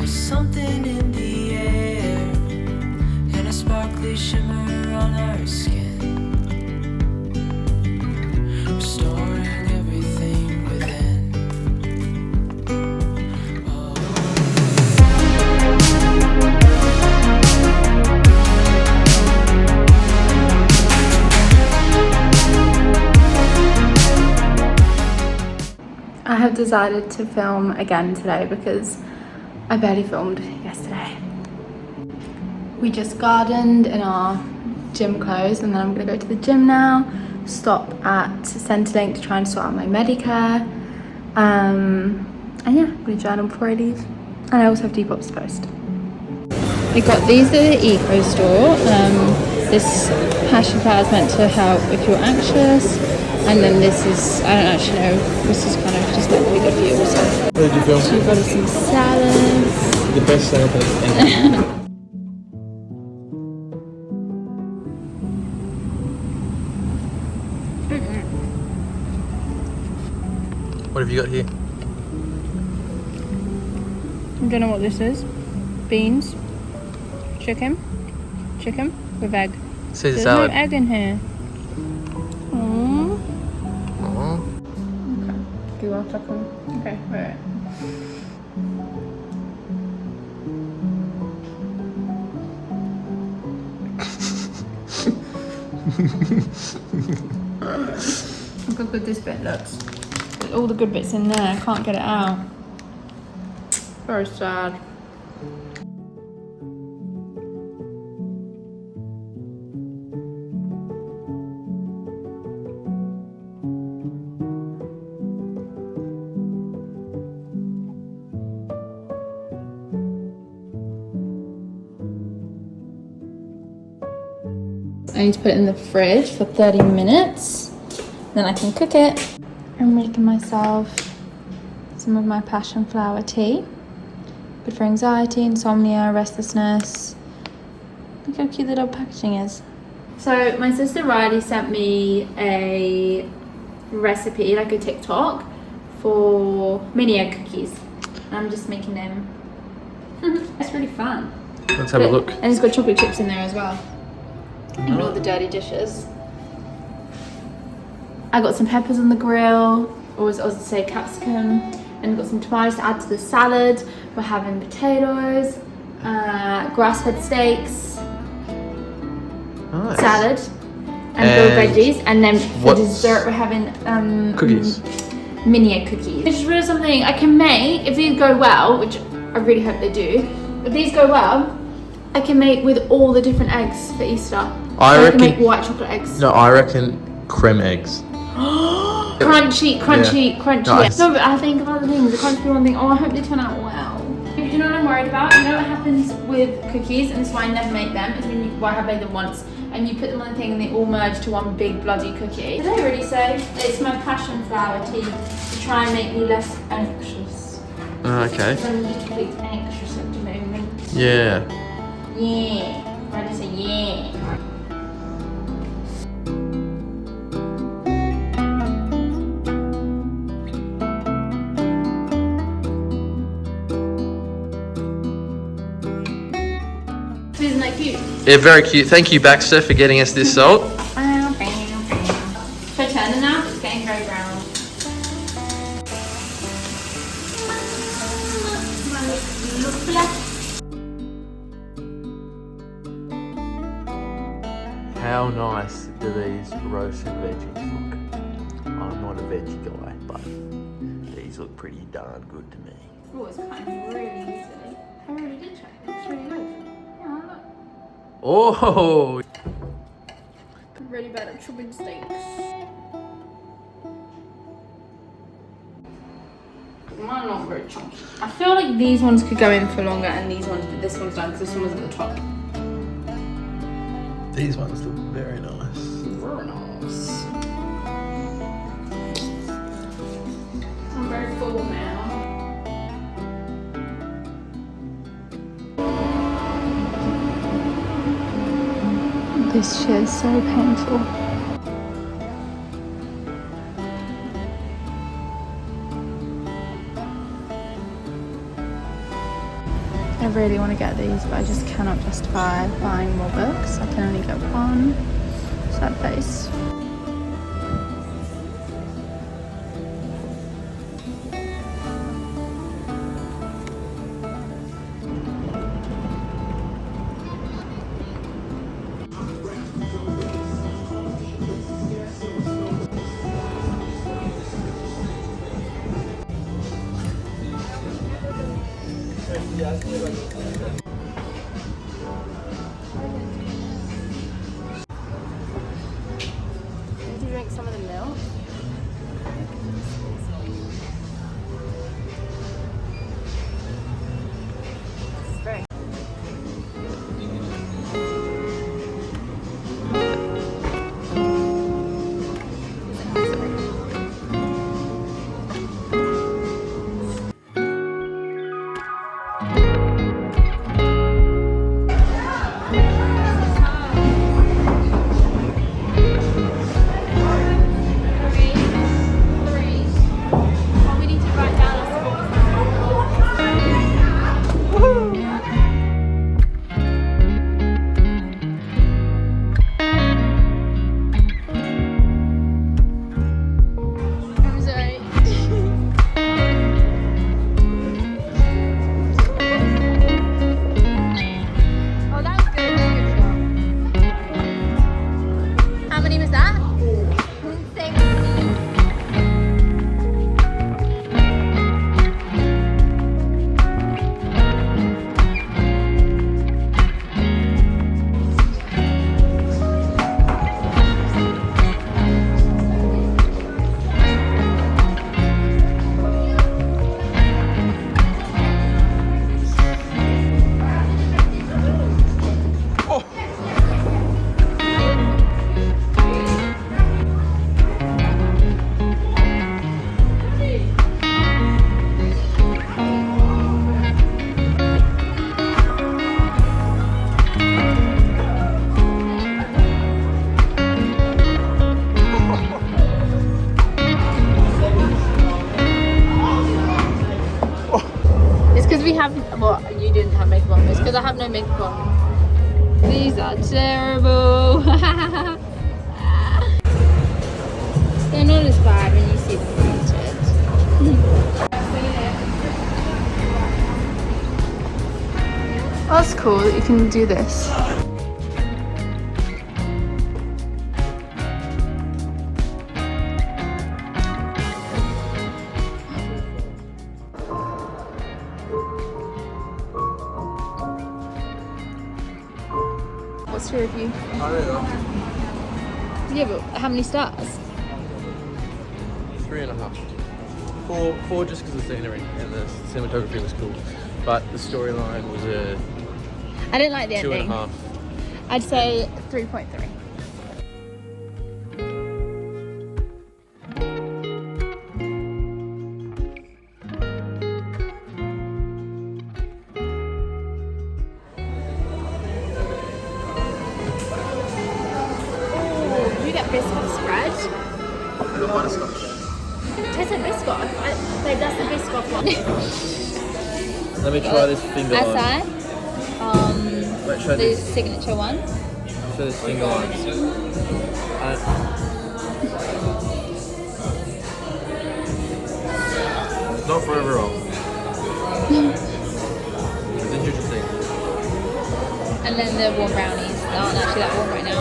There's something in the air and a sparkly shimmer on our skin, restoring everything within. Oh. I have decided to film again today because I barely filmed yesterday. We just gardened in our gym clothes and then I'm gonna go to the gym now, stop at Centrelink to try and sort out my Medicare. And yeah, I'm gonna journal before I leave. And I also have Depop's post. We got these at the eco store. This passion flower is meant to help if you're anxious. And then this is, I don't actually know, this is kind of just meant to be good for you also. What did you film? So we've got us some salads. The best salad ever. What have you got here? I don't know what this is. Beans. Chicken with egg. Caesar There's salad. no egg in here. Aww. Aww. Okay. Do you want to come? Okay, wait. Look how good this bit looks. There's all the good bits in there. I can't get it out. Very sad. I need to put it in the fridge for 30 minutes, then I can cook it. I'm making myself some of my passion flower tea. Good for anxiety, insomnia, restlessness. Look how cute the little packaging is. So my sister Riley sent me a recipe, like a TikTok, for mini egg cookies. I'm just making them. It's really fun. Let's have a look. And it's got chocolate chips in there as well. And all the dirty dishes. I got some peppers on the grill, or as I was to say, capsicum, and got some tomatoes to add to the salad. We're having potatoes, grass-fed steaks, Nice. salad, and grilled veggies. And then for what's- dessert, we're having Cookies. mini egg cookies. I just realized something I can make if these go well, which I really hope they do. If these go well, I can make with all the different eggs for Easter. I can reckon- make white chocolate eggs. No, I reckon creme eggs. Crunchy. No, No, but I think of other things. It can't be one thing. Oh, I hope they turn out well. You know what I'm worried about? You know what happens with cookies, and this is why I never make them, is when I have made them once, and you put them on the thing and they all merge to one big bloody cookie. Did I already say? It's my passion flower tea to try and make me less anxious. Okay. I'm a little bit anxious at the moment. Yeah. Yeah. Why do you say yeah? Isn't that cute? Yeah, very cute. Thank you, Baxter, for getting us this salt. Should I turn it now? It's getting very brown. How nice do these roasted veggies look? I'm not a veggie guy, but these look pretty darn good to me. Oh, it's kind of really easy. I already did check. It's really good. Yeah, look. Oh! I'm really bad at chopping steaks. Mine not very chunky. I feel like these ones could go in for longer and these ones, but this one's done because this one was at the top. These ones look very nice. Very nice. I'm very full now. This shit is so painful. I really want to get these, but I just cannot justify buying more books. I can only get one. Sad face. Did you drink some of the milk? It's very. Well, you didn't have makeup on. It's because I have no makeup on. These are terrible. They're not as bad when you see them printed. That's cool that you can do this. What's your review? I don't know. Yeah, but how many stars? 3.5. Four just because the scenery and the cinematography was cool, but the storyline was a I didn't like the 2.5. ending. I'd say 3.3. Biscoff spread. I got butterscotch. Tastes like Biscoff. Babe, that's the Biscoff one. Let me try this finger line. Aside, Wait, show the this. signature one. Show this finger line. Not for everyone. It's interesting. And then the warm brownies. They aren't actually that warm right now.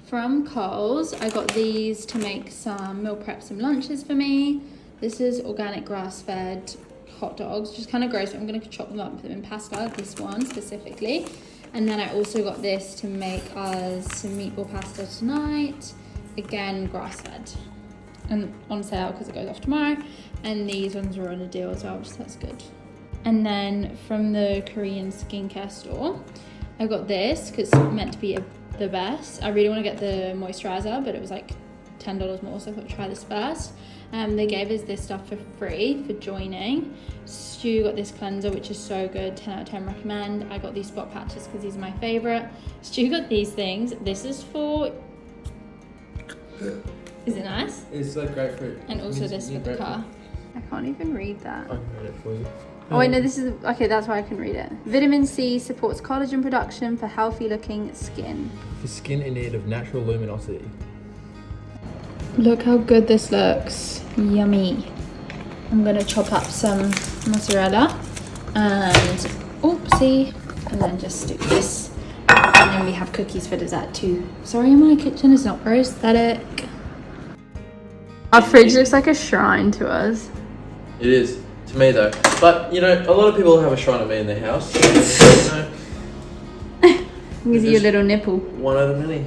From Coles, I got these to make some meal prep, some lunches for me. This is organic grass-fed hot dogs, just kind of gross. I'm going to chop them up and put them in pasta, this one specifically. And then I also got this to make us some meatball pasta tonight. Again, grass-fed. And on sale because it goes off tomorrow. And these ones were on a deal as well, so that's good. And then from the Korean skincare store, I got this because it's meant to be the best. I really want to get the moisturizer, but it was like $10 more, so I thought I'd try this first. They gave us this stuff for free for joining. Stu got this cleanser, which is so good, 10 out of 10 recommend. I got these spot patches because these are my favourite. Stu got these things. This is for... Is it nice? It's like grapefruit. And also this for the car. I can't even read that. I can read it for you. Oh wait, no, this is... Okay, that's why I can read it. Vitamin C supports collagen production for healthy looking skin. For skin in need of natural luminosity. Look how good this looks. Yummy. I'm gonna chop up some mozzarella and oopsie, and then just do this. And then we have cookies for dessert too. Sorry, my kitchen is not very aesthetic. Our fridge looks like a shrine to us. It is, to me though. But, you know, a lot of people have a shrine of me in their house. So, you know, Gives you a little nipple. one out of many.